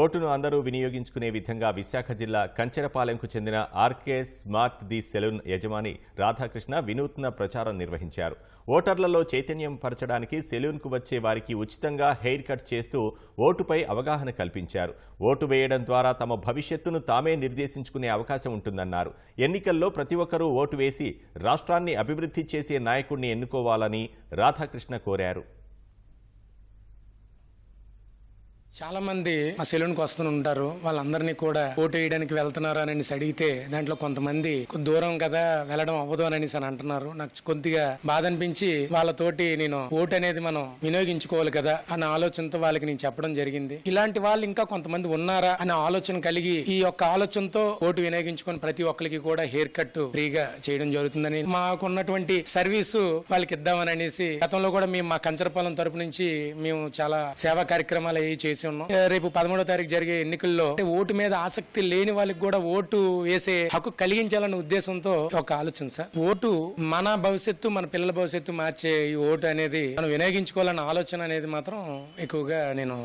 ఓటును అందరూ వినియోగించుకునే విధంగా విశాఖ జిల్లా కంచెరపాలెంకు చెందిన ఆర్కే స్మార్ట్ ది సెలూన్ యజమాని రాధాకృష్ణ వినూత్న ప్రచారం నిర్వహించారు. ఓటర్లలో చైతన్యం పరచడానికి సెలూన్కు వచ్చే వారికి ఉచితంగా హెయిర్ కట్ చేస్తూ ఓటుపై అవగాహన కల్పించారు. ఓటు వేయడం ద్వారా తమ భవిష్యత్తును తామే నిర్దేశించుకునే అవకాశం ఉంటుందన్నారు. ఎన్నికల్లో ప్రతి ఒక్కరూ ఓటు వేసి రాష్ట్రాన్ని అభివృద్ధి చేసే నాయకుడిని ఎన్నుకోవాలని రాధాకృష్ణ కోరారు. చాలా మంది ఆ సెలూన్ కు వస్తుంటారు. వాళ్ళందరినీ కూడా ఓటు వేయడానికి వెళ్తున్నారు అని అడిగితే దాంట్లో కొంతమంది దూరం కదా వెళ్ళడం అవ్వదు అని అంటున్నారు. నాకు కొద్దిగా బాధ అనిపించి వాళ్ళతోటి నేను ఓటు అనేది మనం వినియోగించుకోవాలి కదా అన్న ఆలోచనతో వాళ్ళకి నేను చెప్పడం జరిగింది. ఇలాంటి వాళ్ళు ఇంకా కొంతమంది ఉన్నారా అనే ఆలోచన కలిగి ఈ యొక్క ఆలోచనతో ఓటు వినియోగించుకొని ప్రతి ఒక్కరికి కూడా హెయిర్ కట్ ఫ్రీగా చేయడం జరుగుతుందని మాకున్నటువంటి సర్వీసు వాళ్ళకి ఇద్దామని అనేసి గతంలో కూడా మేము మా కంచరపాలెం తరపు నుంచి మేము చాలా సేవా కార్యక్రమాలు అవి చేసి ఉన్నాం. రేపు 13వ తారీఖు జరిగే ఎన్నికల్లో ఓటు మీద ఆసక్తి లేని వాళ్ళకి కూడా ఓటు వేసే హక్కు కలిగించాలన్న ఉద్దేశంతో ఒక ఆలోచన సార్. ఓటు మన భవిష్యత్తు, మన పిల్లల భవిష్యత్తు మార్చే ఈ ఓటు అనేది మనం వినియోగించుకోవాలన్న ఆలోచన అనేది మాత్రం ఎక్కువగా నేను